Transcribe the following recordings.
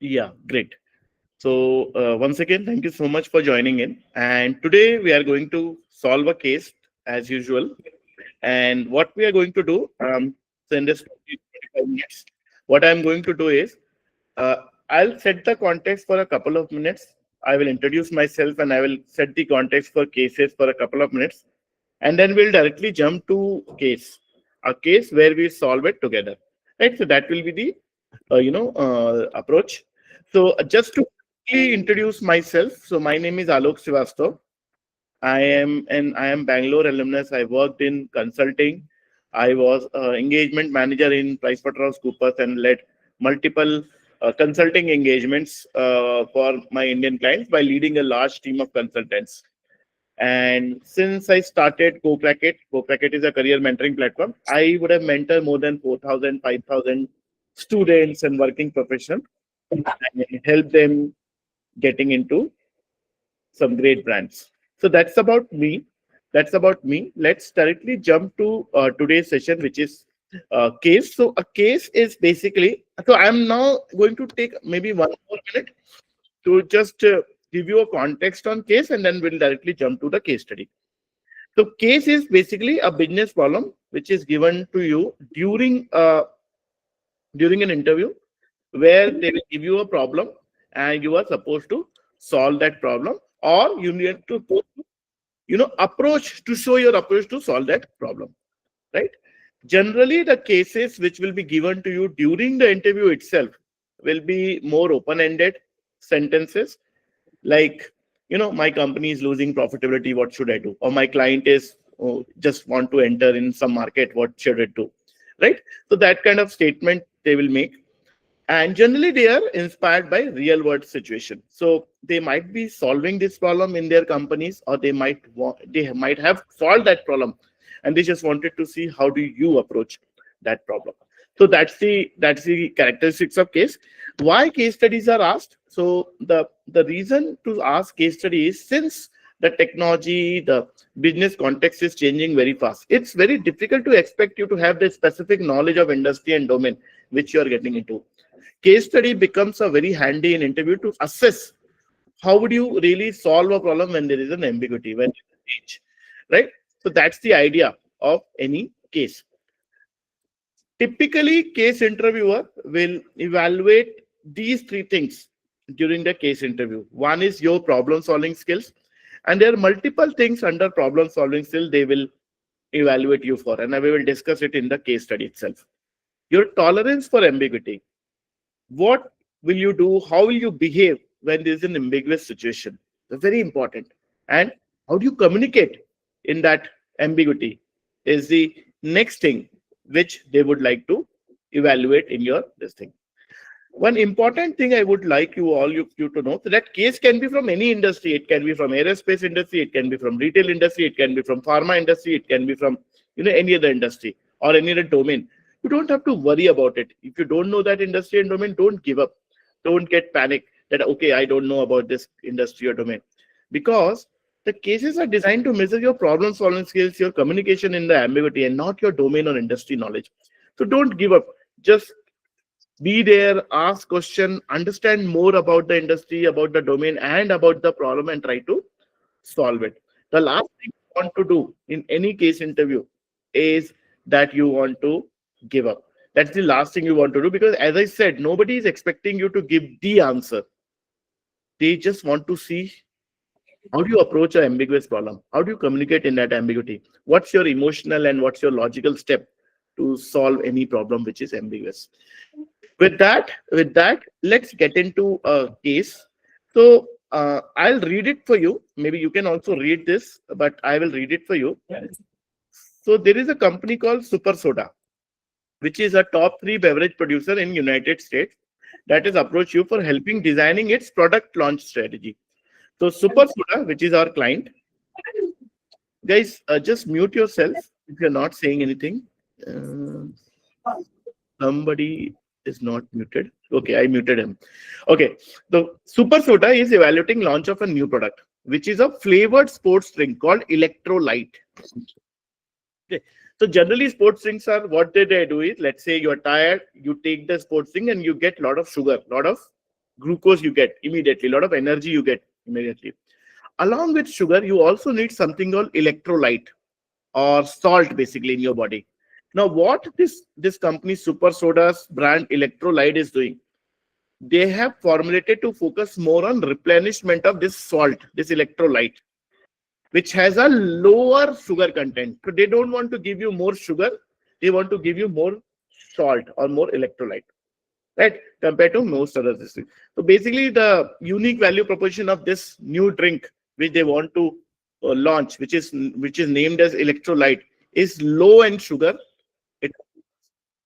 Yeah, great. So, once again, thank you so much for joining in. And today we are going to solve a case as usual. And what we are going to do, so in this 25 minutes, what I'm going to do is uh, I'll set the context for a couple of minutes. I will introduce myself and I will set the context for cases for a couple of minutes. And then we'll directly jump to a case where we solve it together. Right. So that will be the approach. So just to quickly introduce myself. So my name is Alok Srivastav. I am Bangalore alumnus. I worked in consulting. I was engagement manager in PricewaterhouseCoopers and led multiple consulting engagements for my Indian clients by leading a large team of consultants. And since I started GoPracket is a career mentoring platform. I would have mentored more than 4,000, 5,000 students and working professionals and help them getting into some great brands. So that's about me. That's about me. Let's directly jump to today's session, which is case. So a case is basically. So I'm now going to take maybe 1 more minute to just give you a context on case, and then we'll directly jump to the case study. So case is basically a business problem which is given to you during an interview where they will give you a problem and you are supposed to solve that problem, or you need to approach to show your approach to solve that problem, right? Generally the cases which will be given to you during the interview itself will be more open-ended sentences like, my company is losing profitability, what should I do? Or my client is just want to enter in some market, what should it do? Right? So that kind of statement they will make. And generally they are inspired by real world situation. So they might be solving this problem in their companies, or they might have solved that problem and they just wanted to see how do you approach that problem. So that's the characteristics of case. Why case studies are asked? So the reason to ask case study is, since the technology, the business context is changing very fast, it's very difficult to expect you to have the specific knowledge of industry and domain which you are getting into. Case study becomes a very handy in interview to assess how would you really solve a problem when there is an ambiguity, when there is a change, right? So that's the idea of any case. Typically, case interviewer will evaluate these three things during the case interview. One is your problem solving skills, and there are multiple things under problem solving skill they will evaluate you for, and we will discuss it in the case study itself. Your tolerance for ambiguity. What will you do? How will you behave when there is an ambiguous situation? That's very important. And how do you communicate in that ambiguity is the next thing which they would like to evaluate in your this thing. One important thing I would like you to know, that case can be from any industry. It can be from aerospace industry, it can be from retail industry, it can be from pharma industry, it can be from any other industry or any other domain. You don't have to worry about it. If you don't know that industry and domain, don't give up. Don't get panic that okay, I don't know about this industry or domain, because the cases are designed to measure your problem solving skills, your communication in the ambiguity, and not your domain or industry knowledge. So don't give up. Just be there, ask question, understand more about the industry, about the domain, and about the problem, and try to solve it. The last thing you want to do in any case interview is that you want to give up. That's the last thing you want to do, because as I said, nobody is expecting you to give the answer. They just want to see how do you approach an ambiguous problem? How do you communicate in that ambiguity? What's your emotional and what's your logical step to solve any problem which is ambiguous? With that, let's get into a case. So I'll read it for you. Maybe you can also read this, but I will read it for you. So there is a company called Super Soda, which is a top 3 beverage producer in United States, that has approached you for helping designing its product launch strategy. So Super Soda, which is our client, guys, just mute yourself if you're not saying anything. Somebody is not muted. Okay, I muted him. Okay, the Super Soda is evaluating launch of a new product, which is a flavored sports drink called Electrolyte. Okay, so generally sports drinks are, what they do is, let's say you're tired, you take the sports drink and you get a lot of sugar, lot of glucose you get immediately, a lot of energy you get immediately. Along with sugar, you also need something called electrolyte or salt basically in your body. Now, what this company Super Soda's brand electrolyte is doing, they have formulated to focus more on replenishment of this salt, this electrolyte, which has a lower sugar content. So they don't want to give you more sugar, they want to give you more salt or more electrolyte, right? Compared to most other things. So basically, the unique value proposition of this new drink which they want to launch, which is named as electrolyte, is low in sugar, it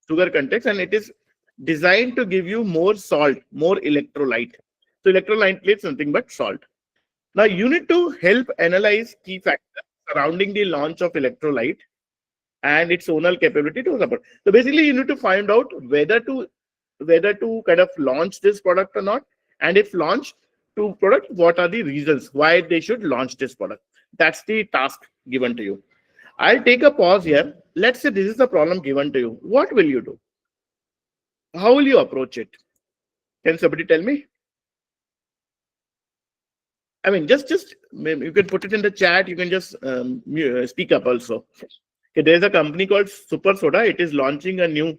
sugar context, and it is designed to give you more salt, more electrolyte. So electrolyte is nothing but salt. Now you need to help analyze key factors surrounding the launch of electrolyte and its zonal capability to support. So basically, you need to find out whether to kind of launch this product or not, and if launch to product, what are the reasons why they should launch this product. That's the task given to you. I'll take a pause here. Let's say this is the problem given to you. What will you do? How will you approach it? Can somebody tell me? I mean, just maybe you can put it in the chat. You can just speak up also. Okay, there's a company called Super Soda. It is launching a new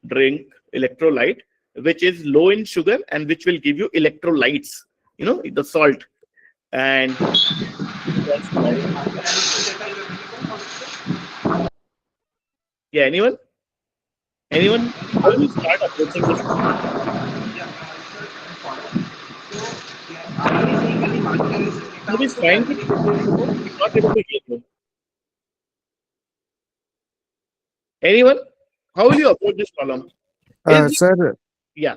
drink, electrolyte, which is low in sugar and which will give you electrolytes. You know, the salt. And yeah, anyone? Anyone? How will you start approaching this? Who is trying to speak? I'm not able to hear you. Anyone? How will you approach this problem? Is Sir, yeah,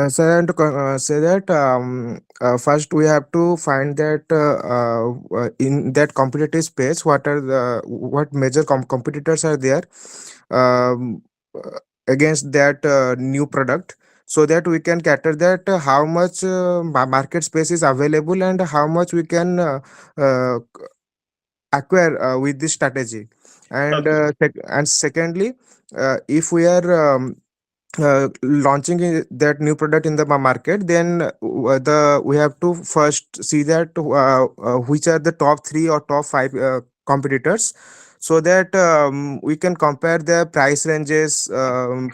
sir, and to say that first we have to find that in that competitive space, what major competitors are there against that new product, so that we can cater that how much market space is available and how much we can uh, acquire with this strategy. And okay, and secondly, if we are launching that new product in the market, then the we have to first see that which are the top 3 or top 5 competitors, so that we can compare their price ranges,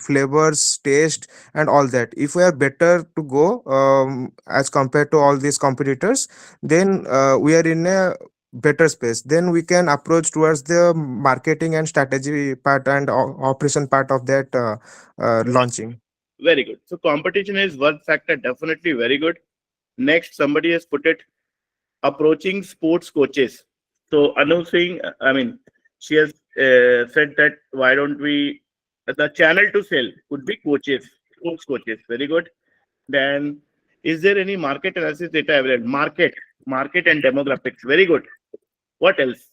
flavors, taste, and all that. If we are better to go as compared to all these competitors, then we are in a better space. Then we can approach towards the marketing and strategy part and operation part of that launching. very good. So competition is one factor, definitely very good. Next, somebody has put it approaching sports coaches. So Anu Singh, I mean, she has said that why don't we the channel to sell could be coaches, sports coaches. Very good. Then, is there any market analysis data available? Market and demographics. Very good. What else?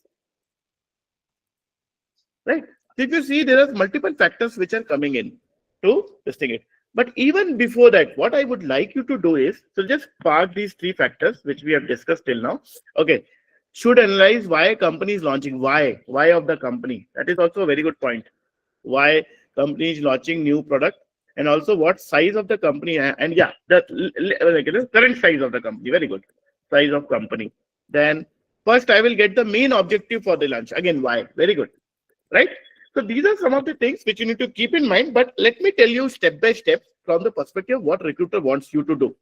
Right. So if you see, there are multiple factors which are coming in to testing it. But even before that, what I would like you to do is, so just park these three factors which we have discussed till now. Okay. Should analyze why a company is launching. Why of the company. That is also a very good point. Why company is launching new product, and also what size of the company, and yeah, the like, current size of the company. Very good. Size of company. Then first I will get the main objective for the launch. Again, why? Very good, right? So these are some of the things which you need to keep in mind. But let me tell you step by step from the perspective of what recruiter wants you to do.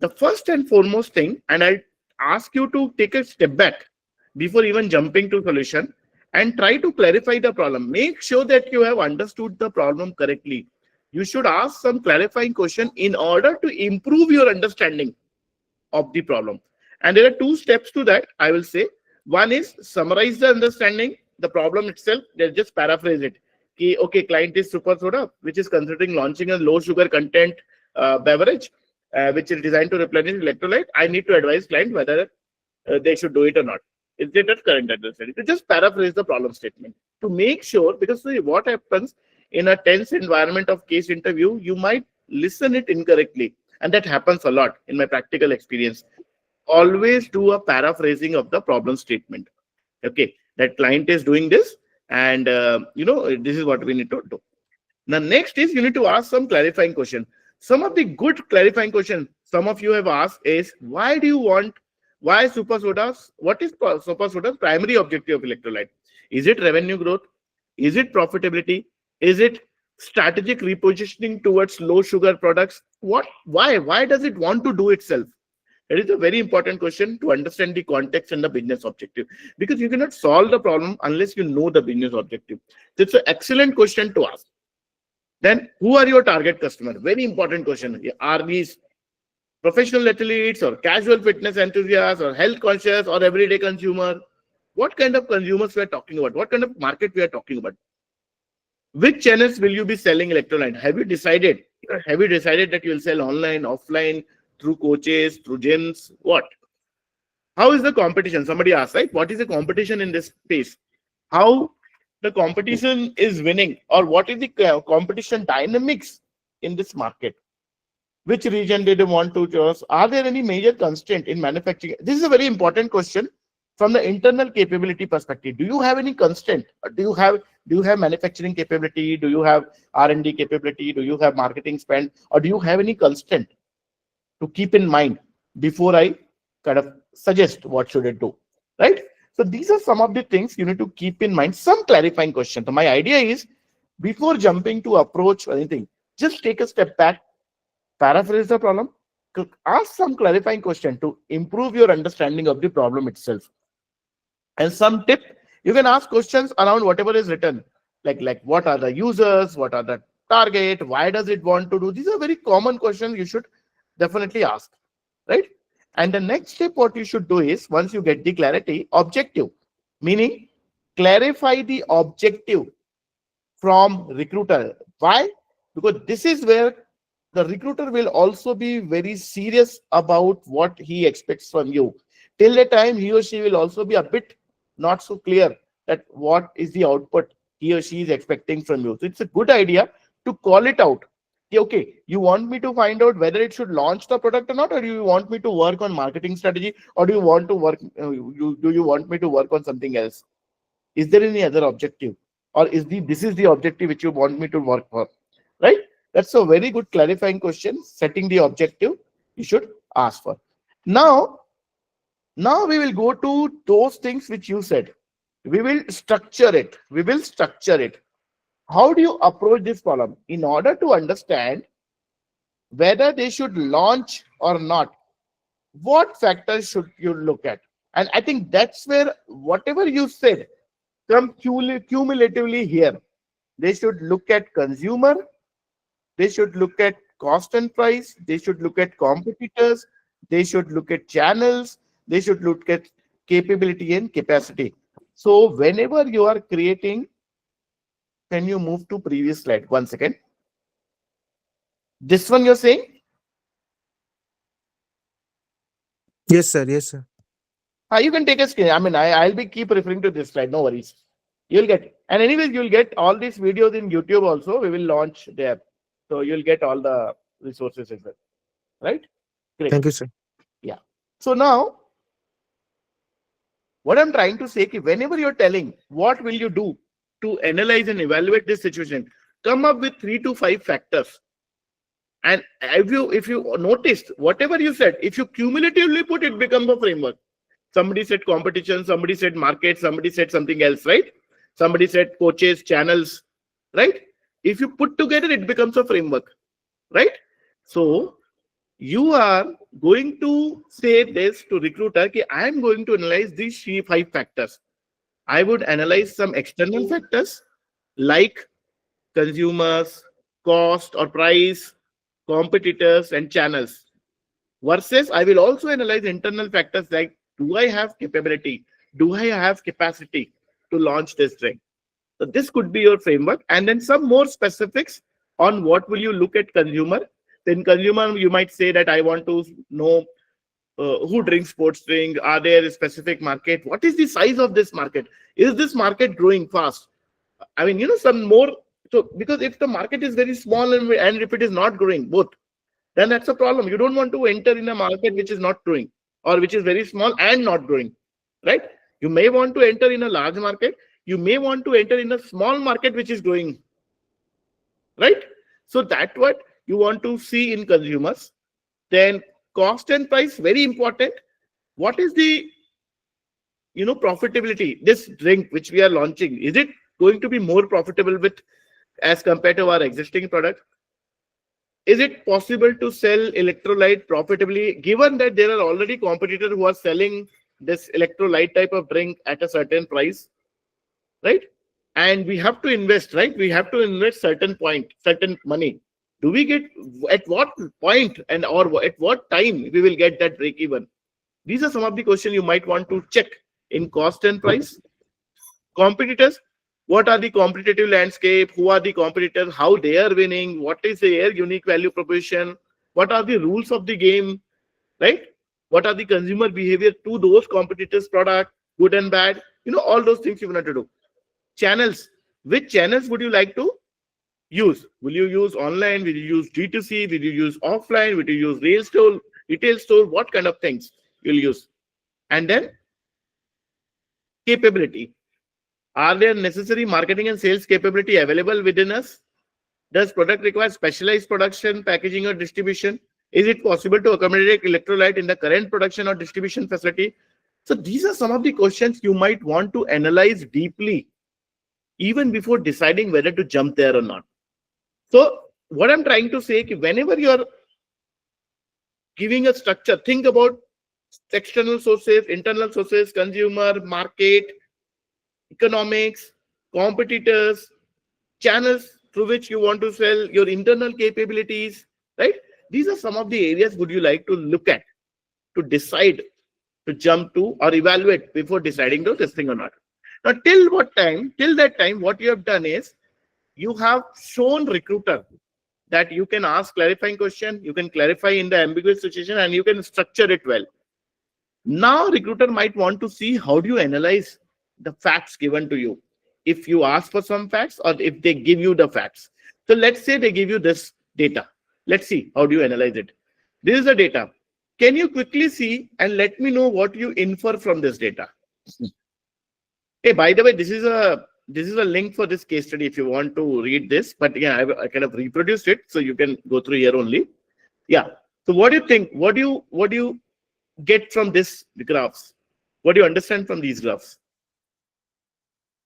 The first and foremost thing, and I'll ask you to take a step back before even jumping to solution and try to clarify the problem. Make sure that you have understood the problem correctly. You should ask some clarifying question in order to improve your understanding of the problem. And there are two steps to that, I will say. One is summarize the understanding, the problem itself, then just paraphrase it. Okay, client is Super Soda, which is considering launching a low sugar content beverage, which is designed to replenish electrolyte. I need to advise client whether they should do it or not. Is it that current understanding? To just paraphrase the problem statement to make sure, because see, what happens in a tense environment of case interview, you might listen it incorrectly, and that happens a lot in my practical experience. Always do a paraphrasing of the problem statement. Okay, that client is doing this, and this is what we need to do. The next is you need to ask some clarifying question. Some of the good clarifying questions. some of you have asked is, why super sodas? What is super soda's primary objective of electrolyte? Is it revenue growth? Is it profitability? Is it strategic repositioning towards low sugar products? What? Why? Why does it want to do itself? It is a very important question to understand the context and the business objective, because you cannot solve the problem unless you know the business objective. It's an excellent question to ask. Then, who are your target customer? Very important question. Are these professional athletes or casual fitness enthusiasts or health conscious or everyday consumer? What kind of consumers we are talking about? What kind of market we are talking about? Which channels will you be selling electrolyte? Have you decided? Have you decided that you will sell online, offline, through coaches, through gyms? What? How is the competition? Somebody asked, right? What is the competition in this space? How the competition is winning, or what is the competition dynamics in this market? Which region did you want to choose? Are there any major constraint in manufacturing? This is a very important question from the internal capability perspective. Do you have any constraint? Do you have manufacturing capability? Do you have R&D capability? Do you have marketing spend? Or do you have any constraint to keep in mind before I kind of suggest what should it do, right? So these are some of the things you need to keep in mind, some clarifying questions. So my idea is, before jumping to approach anything, just take a step back, paraphrase the problem, ask some clarifying question to improve your understanding of the problem itself. And some tip, you can ask questions around whatever is written, like what are the users, what are the target, why does it want to do? These are very common questions you should definitely ask, right? And the next step, what you should do is, once you get the clarity, objective, meaning clarify the objective from recruiter. Why? Because this is where the recruiter will also be very serious about what he expects from you. Till the time, he or she will also be a bit not so clear that what is the output he or she is expecting from you. So it's a good idea to call it out. Okay, you want me to find out whether it should launch the product or not, or do you want me to work on marketing strategy, or do you want to work? Do you want me to work on something else? Is there any other objective, or this is the objective which you want me to work for? Right? That's a very good clarifying question. Setting the objective you should ask for. Now we will go to those things which you said. We will structure it. How do you approach this problem? In order to understand whether they should launch or not, what factors should you look at? And I think that's where whatever you said come cumulatively here. They should look at consumer, they should look at cost and price, they should look at competitors, they should look at channels, they should look at capability and capacity. So whenever you are creating, can you move to previous slide? 1 second. This one you're saying? Yes, sir. Yes, sir. You can take a screen. I mean, I'll be keep referring to this slide. No worries. You'll get. And anyways, you'll get all these videos in YouTube also. We will launch there. So you'll get all the resources as well. Right? Great. Thank you, sir. Yeah. So now, what I'm trying to say is, whenever you're telling, what will you do to analyze and evaluate this situation? Come up with 3 to 5 factors. And if you noticed, whatever you said, if you cumulatively put, it becomes a framework. Somebody said competition, somebody said market, somebody said something else, right? Somebody said coaches, channels, right? If you put together, it becomes a framework, right? So you are going to say this to recruiter, okay, I am going to analyze these 5 factors. I would analyze some external factors like consumers, cost or price, competitors, and channels. Versus, I will also analyze internal factors like, do I have capability? Do I have capacity to launch this thing? So this could be your framework. And then some more specifics on what will you look at consumer. Then consumer, you might say that I want to know who drinks sports drink. Are there a specific market? What is the size of this market? Is this market growing fast? I mean, some more. So because if the market is very small and if it is not growing, both, then that's a problem. You don't want to enter in a market which is not growing or which is very small and not growing, right? You may want to enter in a large market. You may want to enter in a small market which is growing, right? So that's what you want to see in consumers. Then cost and price, very important. What is the profitability? This drink which we are launching, is it going to be more profitable with as compared to our existing product? Is it possible to sell electrolyte profitably, given that there are already competitors who are selling this electrolyte type of drink at a certain price, right? And we have to invest, right? We have to invest certain money. Do we get, at what point and or at what time we will get that break even? These are some of the questions you might want to check in cost and price. Competitors, what are the competitive landscape? Who are the competitors? How they are winning? What is their unique value proposition? What are the rules of the game, right? What are the consumer behavior to those competitors' product, good and bad? All those things you want to do. Channels, which channels would you like to use? Will you use online? Will you use D2C? Will you use offline? Will you use retail store? What kind of things you'll use? And then capability. Are there necessary marketing and sales capability available within us? Does product require specialized production, packaging, or distribution? Is it possible to accommodate electrolyte in the current production or distribution facility? So these are some of the questions you might want to analyze deeply, even before deciding whether to jump there or not. So what I'm trying to say is, whenever you're giving a structure, think about external sources, internal sources, consumer, market, economics, competitors, channels through which you want to sell, your internal capabilities, right? These are some of the areas would you like to look at to decide to jump to or evaluate before deciding to this thing or not. Now, till that time, what you have done is you have shown recruiter that you can ask clarifying question, you can clarify in the ambiguous situation, and you can structure it well. Now, recruiter might want to see how do you analyze the facts given to you. If you ask for some facts or if they give you the facts. So let's say they give you this data. Let's see how do you analyze it. This is the data. Can you quickly see and let me know what you infer from this data? Hey, by the way, this is a link for this case study if you want to read this. But yeah, I kind of reproduced it so you can go through here only. Yeah. So what do you think? What do you get from this graphs? What do you understand from these graphs?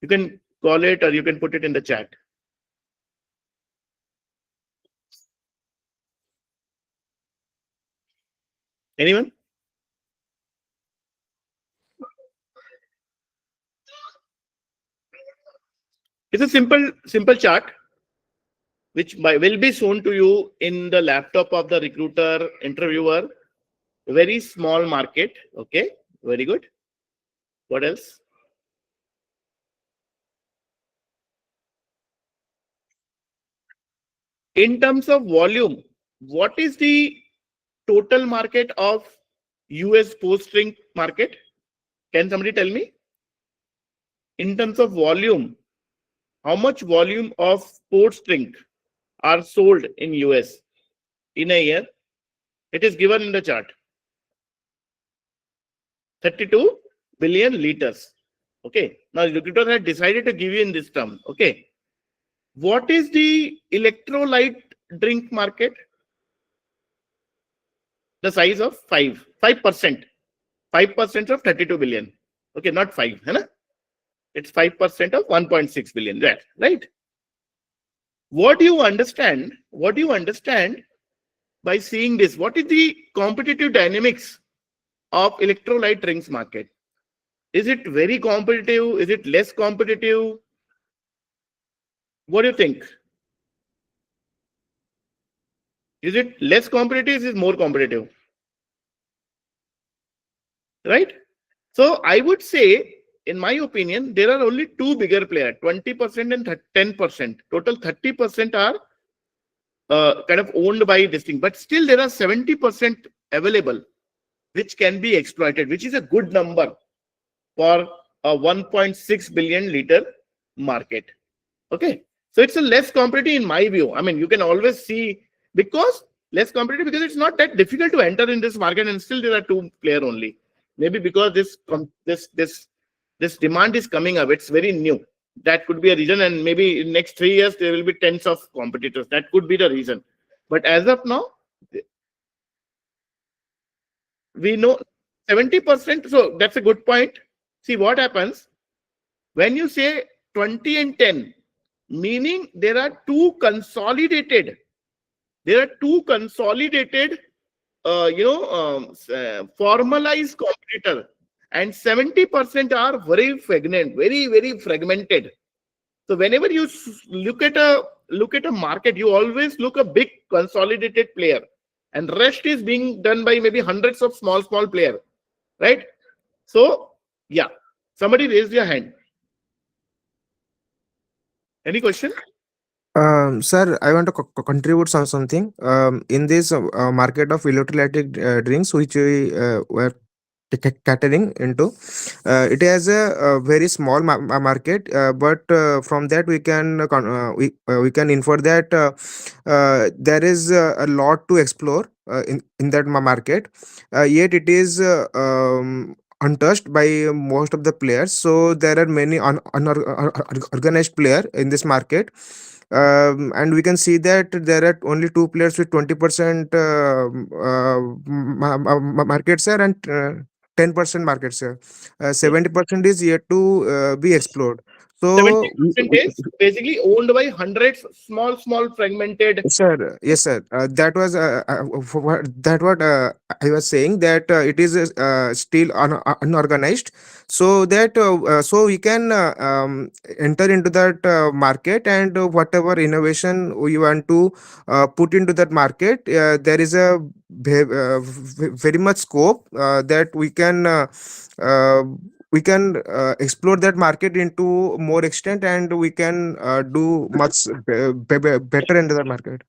You can call it or you can put it in the chat. Anyone? It's a simple chart which will be shown to you in the laptop of the recruiter interviewer. Very small market. Okay, very good. What else? In terms of volume, what is the total market of US post-drink market? Can somebody tell me? In terms of volume, how much volume of sports drink are sold in US in a year? It is given in the chart. 32 billion liters. Okay. Now, the recruiter had decided to give you in this term. Okay. What is the electrolyte drink market? The size of 5%. 5% of 32 billion. Okay, not 5. Hai? It's 5% of 1.6 billion. Right? What do you understand? What do you understand by seeing this? What is the competitive dynamics of electrolyte drinks market? Is it very competitive? Is it less competitive? What do you think? Is it less competitive? Is it more competitive? Right? So I would say, in my opinion, there are only two bigger players, 20% and 10%. Total 30% are kind of owned by this thing. But still there are 70% available, which can be exploited, which is a good number for a 1.6 billion liter market. Okay. So it's a less competitive in my view. I mean, you can always see because less competitive because it's not that difficult to enter in this market and still there are two players only. Maybe because this demand is coming up, it's very new. That could be a reason, and maybe in next 3 years there will be tens of competitors. That could be the reason. But as of now, we know 70%. So that's a good point. See what happens when you say 20 and 10, meaning there are two consolidated, formalized competitor, and 70% are very fragmented, very, very fragmented. So whenever you look at a market, you always look a big consolidated player, and rest is being done by maybe hundreds of small player, right? So yeah, somebody raised their hand. Any question? Sir, I want to contribute something. In this market of electrolytic drinks, which we were catering into, it has a very small market, but from that we can infer that there is a lot to explore in that market. Yet it is untouched by most of the players. So there are many unorganized player in this market, and we can see that there are only two players with 20% market share and 10% market share. Yes. 70% is yet to be explored. So 70% is basically owned by hundreds small fragmented. sir, yes, sir. That was that what I was saying, that it is still unorganized, so that so we can enter into that market, and whatever innovation we want to put into that market, there is a very much scope that uh, we can explore that market into more extent, and we can do much better into the market.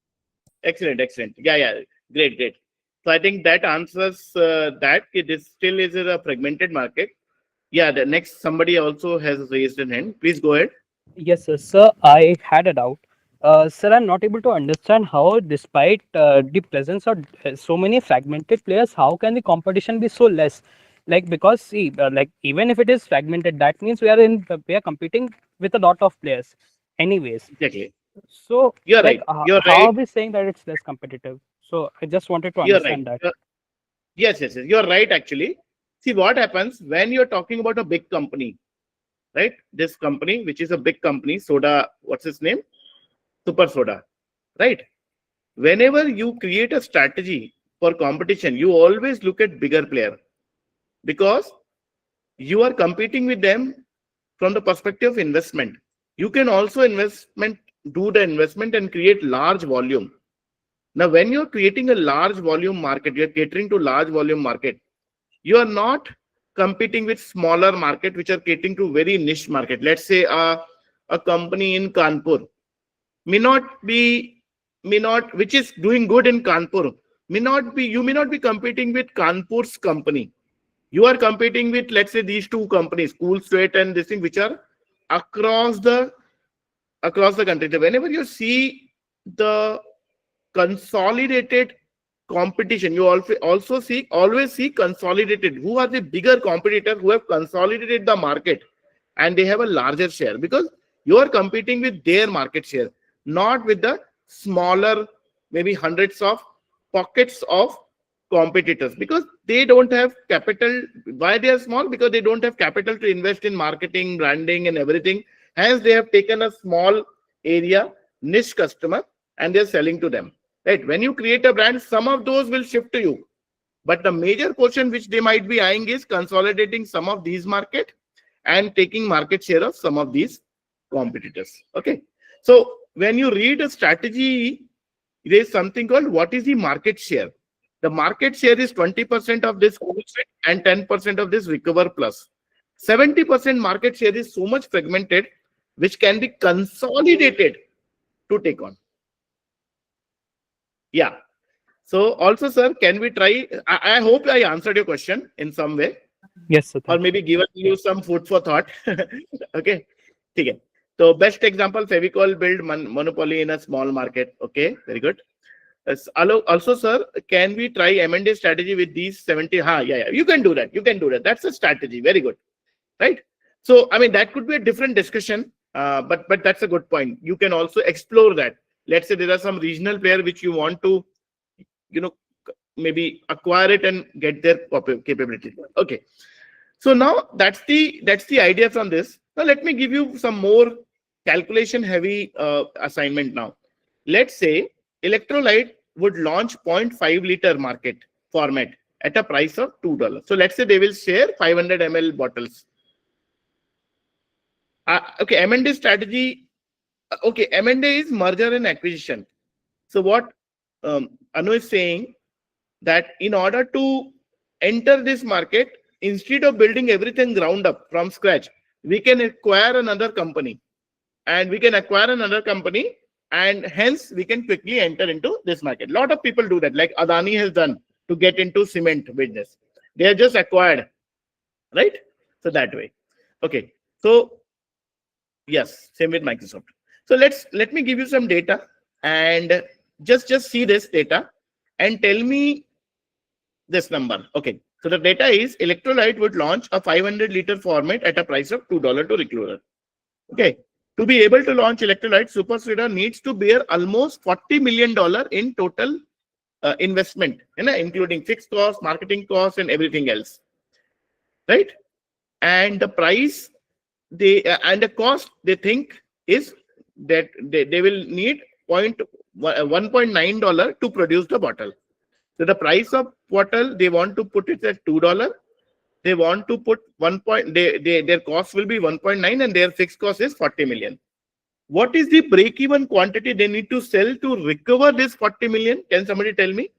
Excellent. Yeah. Great. So I think that answers that. It is still is a fragmented market. Yeah, the next somebody also has raised an hand. Please go ahead. Yes, sir. Sir, I had a doubt. Sir, I'm not able to understand how, despite the presence of so many fragmented players, how can the competition be so less? Like, because see, like even if it is fragmented, that means we are competing with a lot of players, anyways. Exactly. So, You're like, right. You're how right. are we saying that it's less competitive? So, I just wanted to You're right. understand that. Yes. You're right, actually. See what happens when you're talking about a big company, right? This company, which is a big company, soda, what's its name? Super Soda, right? Whenever you create a strategy for competition, you always look at bigger player, because you are competing with them from the perspective of investment. You can also do the investment and create large volume. Now, when you're creating a large volume market, you're catering to large volume market. You are not competing with smaller market which are catering to very niche market. Let's say a company in Kanpur may not be may not which is doing good in Kanpur, may not be you may not be competing with Kanpur's company. You are competing with, let's say, these two companies, Cool Sweat and this thing, which are across the country. So whenever you see the consolidated competition, you also see always see consolidated. Who are the bigger competitors who have consolidated the market and they have a larger share, because you are competing with their market share, not with the smaller, maybe hundreds of pockets of competitors, because they don't have capital. Why they are small? Because they don't have capital to invest in marketing, branding, and everything. Hence, they have taken a small area, niche customer, and they're selling to them. Right? When you create a brand, some of those will shift to you. But the major portion which they might be eyeing is consolidating some of these market and taking market share of some of these competitors. Okay. So when you read a strategy, there is something called what is the market share. The market share is 20% of this and 10% of this recover plus. 70% market share is so much fragmented, which can be consolidated to take on. Yeah. So also, sir, can we try? I hope I answered your question in some way, Yes, sir. or Thank you. maybe given you some food for thought. Okay. Okay. So best example, Fevicol build monopoly in a small market. Okay, very good. Also, sir, can we try M&A strategy with these 70? Yeah. You can do that. That's a strategy. Very good. Right. So, I mean, that could be a different discussion, but that's a good point. You can also explore that. Let's say there are some regional player which you want to, you know, maybe acquire it and get their capability. Okay. So now that's the idea from this. Now let me give you some more calculation heavy assignment now. Let's say Electrolyte would launch 0.5 liter market format at a price of $2. So let's say they will share 500 ml bottles. Okay, M&A strategy. Okay, M&A is merger and acquisition. So what Anu is saying, that in order to enter this market, instead of building everything ground up from scratch, we can acquire another company, and hence we can quickly enter into this market. A lot of people do that, like Adani has done to get into cement business. They are just acquired, right? So that way. Okay. So yes, same with Microsoft. So let me give you some data, and just see this data and tell me this number. Okay. So the data is Electrolyte would launch a 500 liter format at a price of $2 to recruiter. Okay. To be able to launch Electrolyte, Super Spreader needs to bear almost $40 million in total investment, including fixed costs, marketing costs, and everything else. Right. And the price and the cost they think is that they will need $1.9 to produce the bottle. So the price of bottle, they want to put it at $2. They want to put their cost will be 1.9 and their fixed cost is 40 million. What is the break-even quantity they need to sell to recover this 40 million? Can somebody tell me?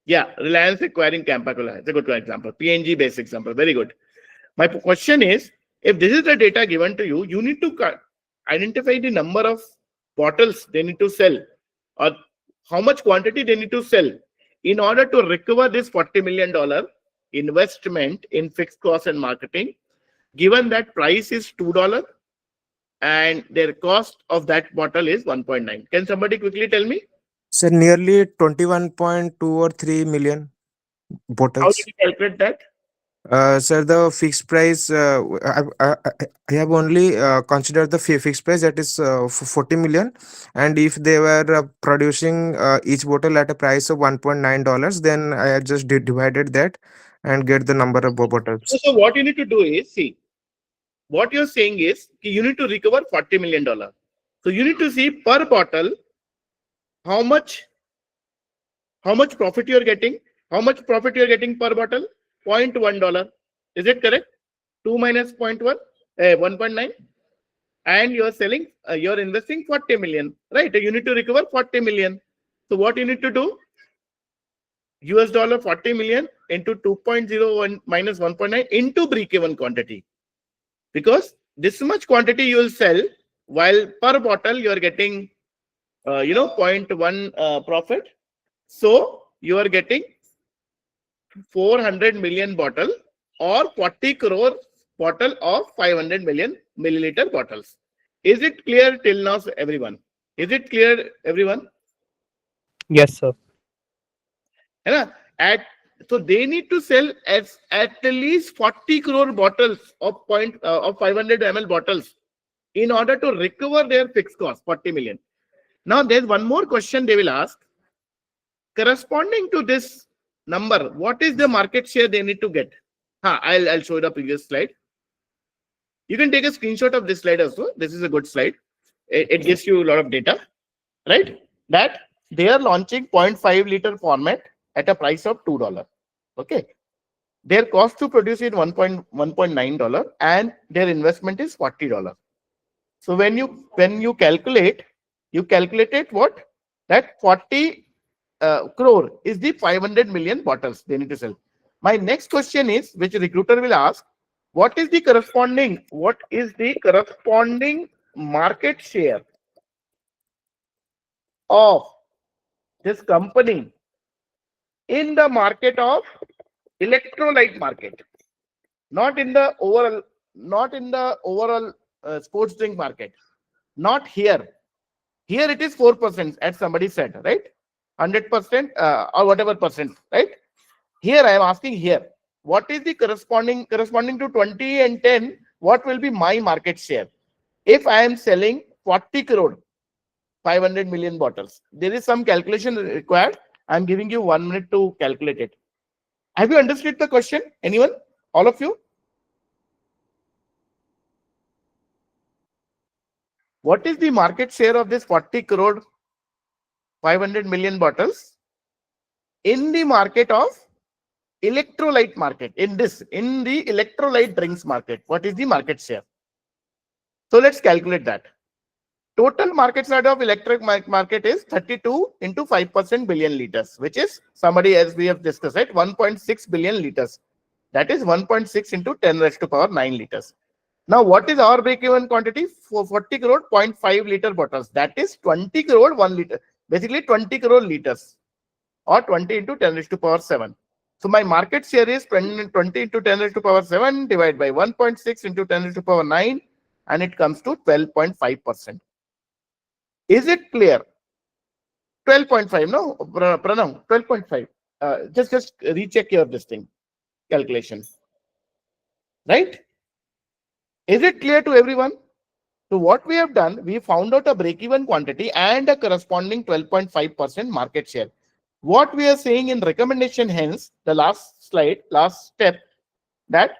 Yeah, Reliance acquiring Campacola. It's a good example. PNG based example. Very good. My question is, if this is the data given to you, you need to identify the number of bottles they need to sell, or how much quantity they need to sell in order to recover this $40 million investment in fixed costs and marketing, given that price is $2 and their cost of that bottle is 1.9. Can somebody quickly tell me? Sir, nearly 21.2 or 3 million How bottles. did you calculate that? Sir, the fixed price, I have only considered the fixed price, that is 40 million. And if they were producing each bottle at a price of $1.9, then I had just divided that and get the number of bottles. So what you need to do is, see, what you're saying is you need to recover $40 million. So you need to see per bottle how much profit you're getting. How much profit you're getting per bottle? $0.1. Is it correct? 2 minus 0.1, 1.9. And you're selling, you're investing 40 million, right? You need to recover 40 million. So what you need to do? US dollar 40 million into 2.01 minus 1.9 into break-even quantity. Because this much quantity you will sell, while per bottle you are getting, 0.1 profit. So you are getting 400 million bottle or 40 crore bottle of 500 million milliliter bottles. Is it clear till now, everyone? Is it clear, everyone? Yes, sir. Yeah. So they need to sell at least 40 crore bottles of 500 ml bottles in order to recover their fixed cost, 40 million. Now there's one more question they will ask. Corresponding to this number, what is the market share they need to get? I'll show the previous slide. You can take a screenshot of this slide also. This is a good slide. It gives you a lot of data, right? That they are launching 0.5 liter format at a price of $2. Okay. Their cost to produce is $1.9 and their investment is $40. So when you calculate, you calculated what? That 40 crore is the 500 million bottles they need to sell. My next question is, which recruiter will ask, what is the corresponding market share of this company in the market of electrolyte market, not in the overall sports drink market, not here. Here it is 4%, as somebody said, right? 100% or whatever percent, right? Here I am asking here, what is the corresponding to 20 and 10? What will be my market share if I am selling 40 crore 500 million bottles. There is some calculation required. I'm giving you 1 minute to calculate it. Have you understood the question? Anyone? All of you? What is the market share of this 40 crore 500 million bottles in the market of electrolyte market? In the electrolyte drinks market, what is the market share? So let's calculate that. Total market share of electric market is 32 into 5% billion liters, which is somebody, as we have discussed, right? 1.6 billion liters. That is 1.6 into 10 raised to power 9 liters. Now, what is our break-even quantity? For 40 crore 0.5 liter bottles. That is 20 crore 1 liter. Basically 20 crore liters, or 20 into 10 raised to power 7. So my market share is 20 into 10 raised to power 7 divided by 1.6 into 10 raised to power 9, and it comes to 12.5%. Is it clear? 12.5, no, Pranav, 12.5. Just recheck your this thing, calculation. Right? Is it clear to everyone? So what we have done, we found out a break-even quantity and a corresponding 12.5% market share. What we are saying in recommendation, hence, the last slide, last step, that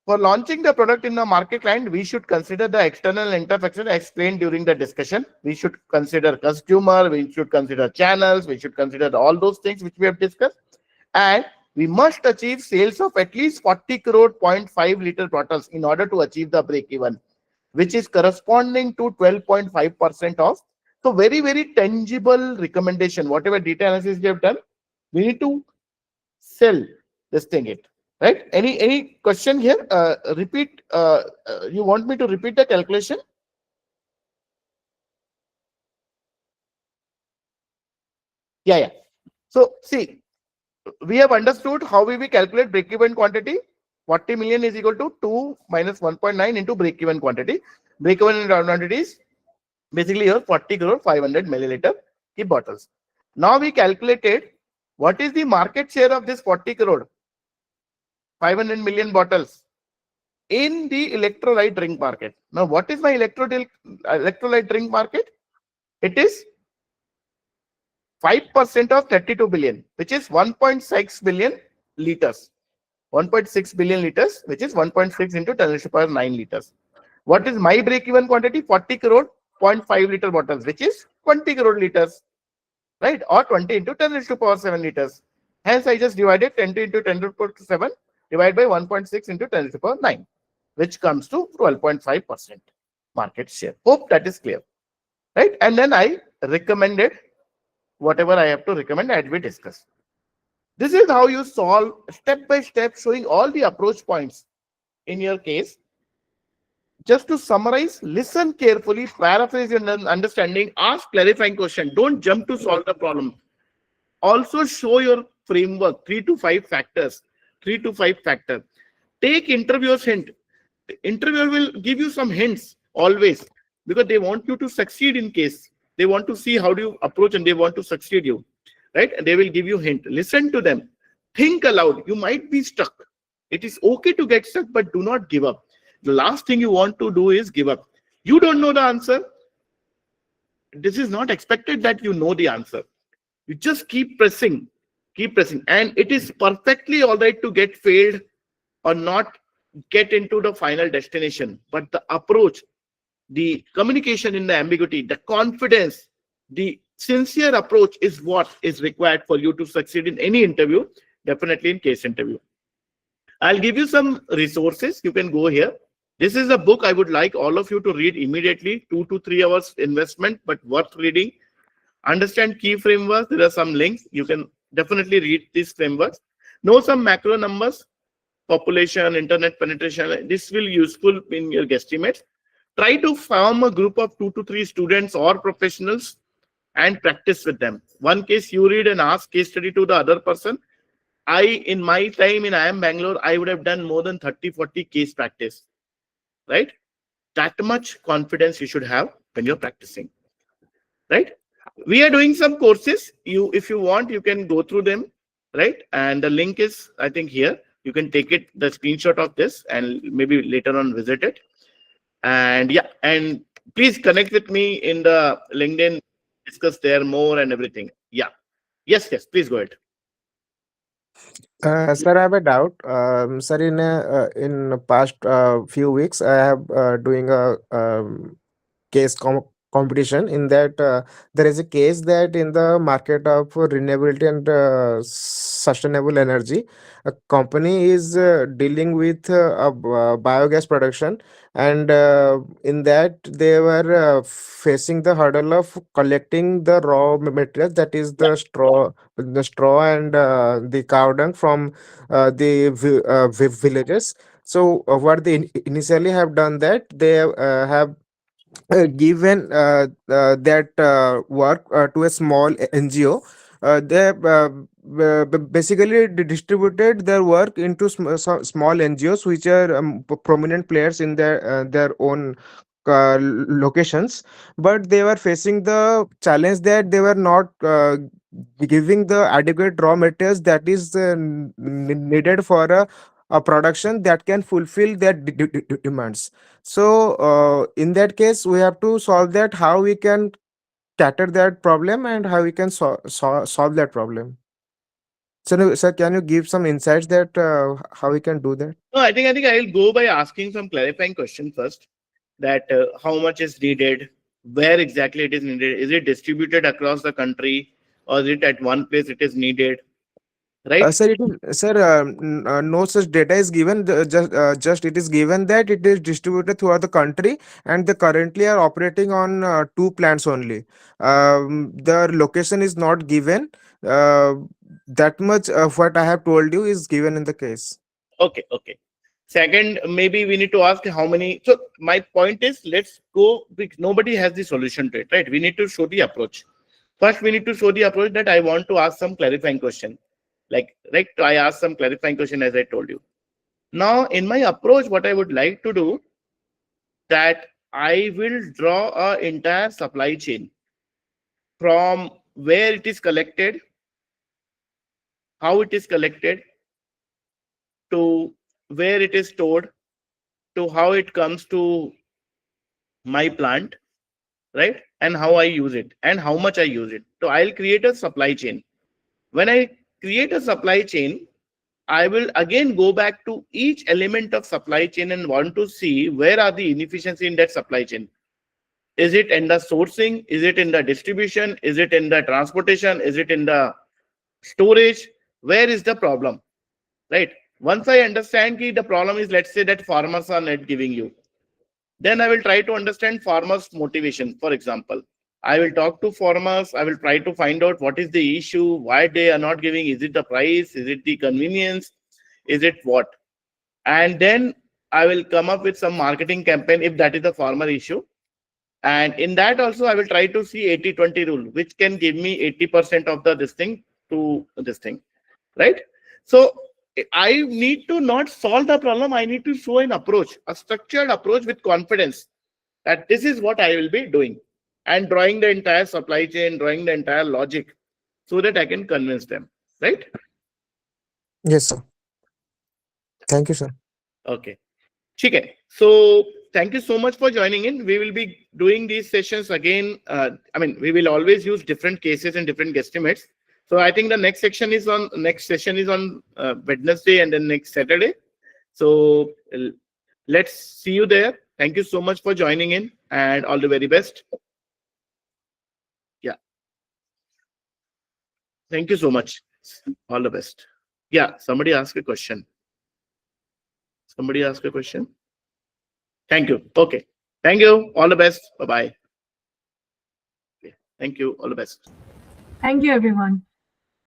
for launching the product in the market line, we should consider the external interfaces explained during the discussion. We should consider customer, we should consider channels, we should consider all those things which we have discussed. And we must achieve sales of at least 40 crore 0.5 liter bottles in order to achieve the break even, which is corresponding to 12.5% of. So very, very tangible recommendation. Whatever data analysis we have done, we need to sell this thing it. Right? Any question here? Repeat. You want me to repeat the calculation? Yeah. So see, we have understood how we calculate break-even quantity. 40 million is equal to 2 minus 1.9 into break-even quantity. Break-even quantity is basically your 40 crore 500 milliliter bottles. Now we calculated what is the market share of this 40 crore 500 million bottles in the electrolyte drink market. Now, what is my electrolyte drink market? It is 5% of 32 billion, which is 1.6 billion liters. 1.6 billion liters, which is 1.6 into 10 raised to power 9 liters. What is my break-even quantity? 40 crore 0.5 liter bottles, which is 20 crore liters, right? Or 20 into 10 raised to power 7 liters. Hence, I just divided 10 into 10 raised to power 7 divided by 1.6 into 10 raised to power 9, which comes to 12.5% market share. Hope that is clear, right? And then I recommended whatever I have to recommend as we discussed. This is how you solve step by step, showing all the approach points in your case. Just to summarize, listen carefully, paraphrase your understanding, ask clarifying question. Don't jump to solve the problem. Also show your framework, 3 to 5 factors. 3 to 5 factors. Take interviewers' hint. The interviewer will give you some hints always, because they want you to succeed in case. They want to see how do you approach and they want to succeed you, right? And they will give you hint. Listen to them. Think aloud. You might be stuck. It is okay to get stuck, but do not give up. The last thing you want to do is give up. You don't know the answer. This is not expected that you know the answer. You just keep pressing. Keep pressing. And it is perfectly all right to get failed or not get into the final destination. But the approach, the communication in the ambiguity, the confidence, the sincere approach is what is required for you to succeed in any interview, definitely in case interview. I'll give you some resources. You can go here. This is a book I would like all of you to read immediately. 2 to 3 hours investment, but worth reading. Understand key frameworks. There are some links. You can definitely read these frameworks. Know some macro numbers, population, internet penetration. This will be useful in your guesstimates. Try to form a group of 2 to 3 students or professionals and practice with them. One case you read and ask case study to the other person. In my time in IIM Bangalore, I would have done more than 30-40 case practice, right? That much confidence you should have when you're practicing, right? We are doing some courses. If you want, you can go through them, right? And the link is, I think, here. You can take the screenshot of this and maybe later on visit it. And yeah, and Please connect with me in the LinkedIn, discuss there more and everything. Yeah. Yes, yes, please go ahead. Sir, I have a doubt. Sir, in past few weeks, I have doing a case competition. In that, there is a case that in the market of renewability and sustainable energy, a company is dealing with biogas production, and in that they were facing the hurdle of collecting the raw materials, that is the straw and the cow dung from the villages. So what they initially have done, that they have given that work to a small NGO. They basically distributed their work into small NGOs, which are prominent players in their own locations. But they were facing the challenge that they were not giving the adequate raw materials that is needed for a production that can fulfill their demands. So, in that case, we have to solve that, how we can cater that problem and how we can solve that problem. So, sir, can you give some insights that how we can do that? No, I think I'll go by asking some clarifying question first. That how much is needed, where exactly it is needed, is it distributed across the country, or is it at one place it is needed, right? Sir, no such data is given. Just it is given that it is distributed throughout the country, and they currently are operating on two plants only. The location is not given. Uh, that much of what I have told you is given in the case. Okay, okay. Second, maybe we need to ask how many. So my point is, let's go. Nobody has the solution to it, right? We need to show the approach. First, we need to show the approach that I want to ask some clarifying question. Like, right? I asked some clarifying question as I told you. Now, in my approach, what I would like to do, that I will draw a entire supply chain from where it is collected, how it is collected, to where it is stored, to how it comes to my plant, right? And how I use it and how much I use it. So I'll create a supply chain. When I create a supply chain, I will again go back to each element of supply chain and want to see where are the inefficiency in that supply chain. Is it in the sourcing? Is it in the distribution? Is it in the transportation? Is it in the storage? Where is the problem? Right? Once I understand that the problem is, let's say that farmers are not giving you, then I will try to understand farmers' motivation. For example, I will talk to farmers. I will try to find out what is the issue, why they are not giving. Is it the price? Is it the convenience? Is it what? And then I will come up with some marketing campaign if that is the farmer issue. And in that also, I will try to see 80-20 rule, which can give me 80% of the this thing to this thing, right? So I need to not solve the problem. I need to show an approach, a structured approach with confidence that this is what I will be doing, and drawing the entire supply chain, drawing the entire logic so that I can convince them, right? Yes, sir. Thank you, sir. Okay. Okay. So thank you so much for joining in. We will be doing these sessions again. We will always use different cases and different guesstimates. So I think the next session is on Wednesday and then next Saturday. So let's see you there. Thank you so much for joining in, and all the very best. Yeah. Thank you so much. All the best. Yeah. Somebody ask a question. Somebody ask a question. Thank you. Okay. Thank you. All the best. Bye-bye. Thank you. All the best. Thank you, everyone.